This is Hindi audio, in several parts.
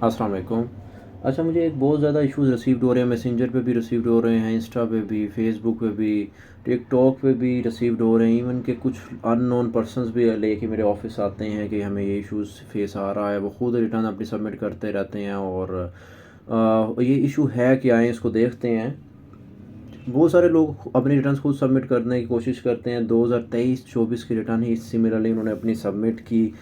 अस्सलाम वालेकुम। अच्छा, मुझे एक बहुत ज़्यादा इश्यूज़ रिसीव्ड हो रहे हैं, मैसेंजर पे भी रिसीव्ड हो रहे हैं, इंस्टा पे भी, फेसबुक पे भी, टिकटॉक पे भी रिसीव्ड हो रहे हैं। इवन के कुछ अननोन पर्सन्स भी लेके मेरे ऑफिस आते हैं कि हमें ये इश्यूज़ फेस आ रहा है। वो खुद रिटर्न अपनी सबमिट करते रहते हैं और ये इशू है क्या है इसको देखते हैं। बहुत सारे लोग अपनी रिटर्न्स खुद सबमिट करने की कोशिश करते हैं। 2023-24 की रिटर्न ही सिमिलरली उन्होंने अपनी सबमिट की,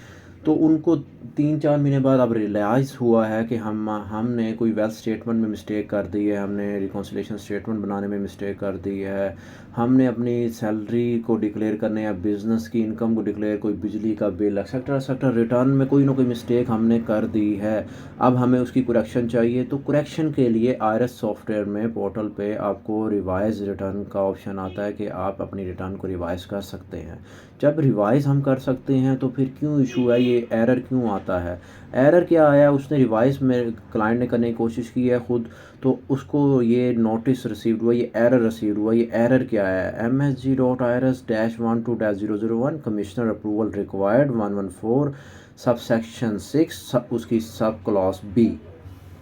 तो उनको 3-4 महीने बाद अब रियलाइज़ हुआ है कि हमने कोई वेल्थ स्टेटमेंट में मिस्टेक कर दी है, हमने रिकॉन्सिलिएशन स्टेटमेंट बनाने में मिस्टेक कर दी है, हमने अपनी सैलरी को डिक्लेयर करने या बिज़नेस की इनकम को डिक्लेयर, कोई बिजली का बिल एक्सेट्रा एक्सेट्रा रिटर्न में कोई ना कोई मिस्टेक हमने कर दी है। अब हमें उसकी करेक्शन चाहिए। तो करेक्शन के लिए आईआरएस सॉफ्टवेयर में पोर्टल पे आपको रिवाइज़ रिटर्न का ऑप्शन आता है कि आप अपनी रिटर्न को रिवाइज़ कर सकते हैं। जब रिवाइज़ हम कर सकते हैं तो फिर क्यों इशू है, ये एरर क्यों आता है? एरर क्या आया, उसने रिवाइज़ मेरे क्लाइंट ने करने की कोशिश की है खुद, तो उसको ये नोटिस रिसीव्ड हुआ, ये एरर रिसीव्ड हुआ। ये एरर क्या है? MSG.IRS-12-001 commissioner approval required 114 subsection 6 उसकी सब क्लॉज बी।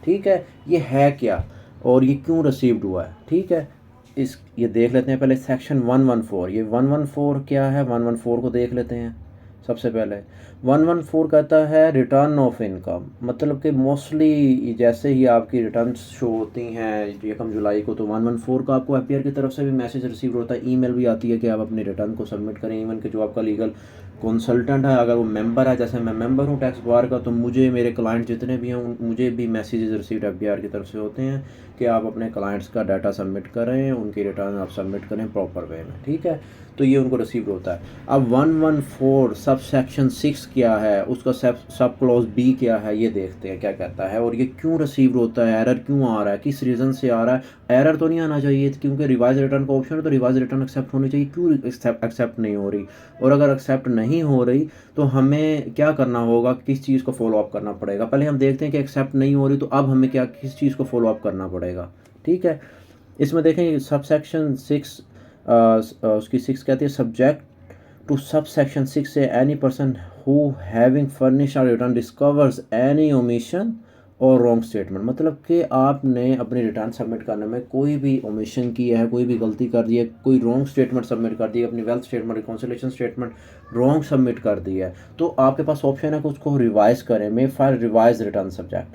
ठीक है, ये है क्या और ये क्यों रिसीव्ड हुआ है? ठीक है, इस ये देख लेते हैं पहले सेक्शन 114। ये 114 क्या है, 114 को देख लेते हैं। सबसे पहले 114 कहता है रिटर्न ऑफ इनकम, मतलब कि मोस्टली जैसे ही आपकी रिटर्न शो होती हैं 1 जुलाई को, तो 114 का आपको एपीआर की तरफ से भी मैसेज रिसीव होता है, ईमेल भी आती है कि आप अपनी रिटर्न को सबमिट करें। इवन कि जो आपका लीगल कंसल्टेंट है, अगर वो मेंबर है, जैसे मैं मेंबर हूँ टैक्स बार का, तो मुझे मेरे क्लाइंट जितने भी हैं मुझे भी मैसेजेस रिसीव्ड एफबीआर की तरफ से होते हैं कि आप अपने क्लाइंट्स का डाटा सबमिट करें, उनकी रिटर्न आप सबमिट करें प्रॉपर वे में। ठीक है, तो ये उनको रिसीव होता है। अब 114 सब सेक्शन 6 क्या है, उसका सब क्लॉज बी क्या है, ये देखते हैं क्या कहता है और ये क्यों रिसीव होता है, एरर क्यों आ रहा है, किस रीज़न से आ रहा है। एरर तो नहीं आना चाहिए क्योंकि रिवाइज रिटर्न का ऑप्शन है, तो रिवाइज रिटर्न एक्सेप्ट होनी चाहिए। क्यों एक्सेप्ट नहीं हो रही? और अगर एक्सेप्ट नहीं हो रही तो हमें क्या करना होगा, किस चीज़ को फॉलो अप करना पड़ेगा? पहले हम देखते हैं कि एक्सेप्ट नहीं हो रही, तो अब हमें क्या किस चीज़ को फॉलो अप करना पड़ेगा। ठीक है, इसमें देखें सब सेक्शन 6 उसकी 6 कहती है सब्जेक्ट टू सब सेक्शन 6 से any person who having furnish और रिटर्न डिस्कवर्स एनी ओमिशन और रॉन्ग स्टेटमेंट, मतलब कि आपने अपनी रिटर्न सबमिट करने में कोई भी ओमिशन किया है, कोई भी गलती कर दी है, कोई रॉन्ग स्टेटमेंट सबमिट कर दी है, अपनी wealth statement reconciliation statement wrong submit कर दी है, तो आपके पास ऑप्शन है कि उसको रिवाइज करें, मे फाइल रिवाइज रिटर्न सब्जेक्ट।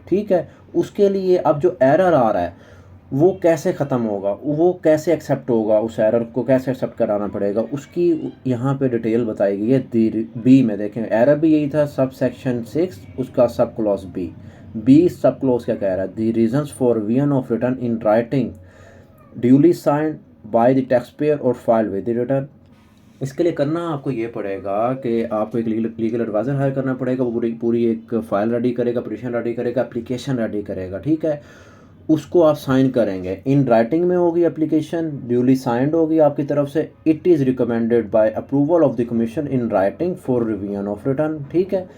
ठीक है, उसके लिए अब जो एरर आ रहा है वो कैसे ख़त्म होगा, वो कैसे एक्सेप्ट होगा, उस एरर को कैसे एक्सेप्ट कराना पड़ेगा, उसकी यहाँ पे डिटेल बताई गई है। दी बी में देखें, एरर भी यही था, सब सेक्शन 6 उसका sub clause B sub clause क्या कह रहा है, द रीजंस फॉर वीएन of return in writing duly signed by the taxpayer और फाइल विद द रिटर्न। इसके लिए करना आपको ये पड़ेगा कि आपको एक लीगल एडवाइज़र हायर करना पड़ेगा। वो पूरी पूरी एक फ़ाइल रेडी करेगा, पिटीशन रेडी करेगा, एप्लीकेशन रेडी करेगा। ठीक है, उसको आप साइन करेंगे, इन राइटिंग में होगी एप्लीकेशन, ड्यूली साइंड होगी आपकी तरफ से। It is recommended by approval of the commission in writing for revision of return. ठीक है,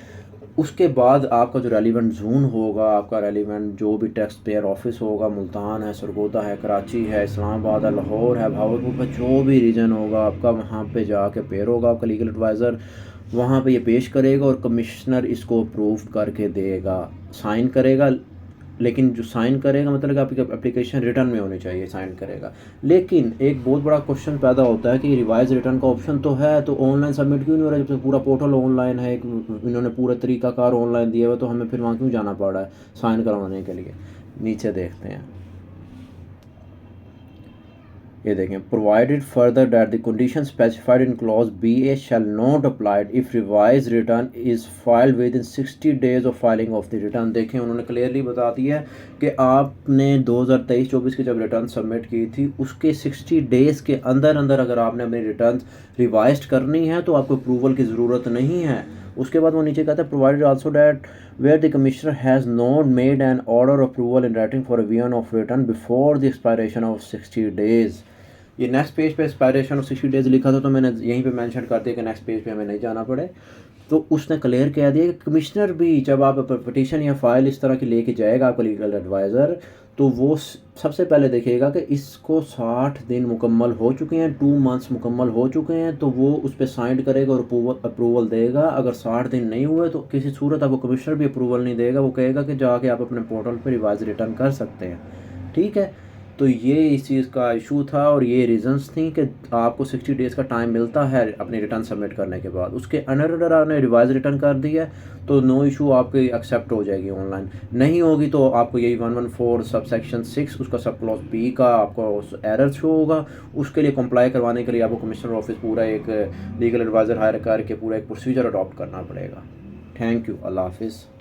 उसके बाद आपका जो रेलिवेंट जोन होगा, आपका रेलिवेंट जो भी टैक्स पेयर ऑफिस होगा, मुल्तान है, सरगोदा है, कराची है, इस्लामाबाद है, लाहौर है, भावलपुर का जो भी रीजन होगा आपका, वहाँ पे जाके पेयर होगा आपका लीगल एडवाइज़र, वहाँ पे ये पेश करेगा और कमिश्नर इसको अप्रूव करके देगा, साइन करेगा। लेकिन जो साइन करेगा मतलब कि आपकी एप्लीकेशन रिटर्न में होनी चाहिए, साइन करेगा। लेकिन एक बहुत बड़ा क्वेश्चन पैदा होता है कि रिवाइज रिटर्न का ऑप्शन तो है, तो ऑनलाइन सबमिट क्यों नहीं हो रहा? जब पूरा पोर्टल ऑनलाइन है, इन्होंने पूरा तरीकाकार ऑनलाइन दिया हुआ, तो हमें फिर वहाँ क्यों जाना पड़ रहा है साइन करवाने के लिए? नीचे देखते हैं, ये देखें, provided further that the condition specified in clause B A shall not applied if revise return is filed within 60 days of filing of the return. देखें, उन्होंने क्लियरली बता दिया है कि आपने 2023-24 की जब रिटर्न सबमिट की थी, उसके 60 डेज़ के अंदर अंदर अगर आपने अपनी रिटर्न रिवाइज करनी है तो आपको अप्रूवल की ज़रूरत नहीं है। उसके बाद वो नीचे कहता है provided also that where the commissioner has not made an order approval in writing for revision of return before the expiration of 60 days. ये नेक्स्ट पेज पे एक्सपायरेशन ऑफ 60 डेज़ लिखा था, तो मैंने यहीं पे मेंशन कर दिया कि नेक्स्ट पेज पे हमें नहीं जाना पड़े। तो उसने क्लियर कह दिया कि कमिश्नर भी जब आप पिटीशन या फाइल इस तरह की लेके जाएगा आपका लीगल एडवाइज़र, तो वो सबसे पहले देखिएगा कि इसको 60 दिन मुकम्मल हो चुके हैं, 2 मंथ्स मुकम्मल हो चुके हैं, तो वो उस पर साइन करेगा और अप्रूवल देगा। अगर 60 दिन नहीं हुए तो किसी सूरत आपको कमिश्नर भी अप्रूवल नहीं देगा, वो कहेगा कि जाके आप अपने पोर्टल पर रिवाइज रिटर्न कर सकते हैं। ठीक है, तो ये इस चीज़ का इशू था और ये रीज़न्स थी कि आपको 60 डेज़ का टाइम मिलता है अपनी रिटर्न सबमिट करने के बाद। उसके अंडर आपने रिवाइज रिटर्न कर दिया तो नो इशू, आपकी एक्सेप्ट हो जाएगी ऑनलाइन। नहीं होगी तो आपको यही 114 सब सेक्शन 6 उसका सब क्लॉज बी का आपको एरर शो होगा। उसके लिए कंप्लाई करवाने के लिए आपको कमिश्नर ऑफिस पूरा एक लीगल एडवाइज़र हायर करके पूरा एक प्रोसीजर अडॉप्ट करना पड़ेगा। थैंक यू, अल्लाह हाफिज़।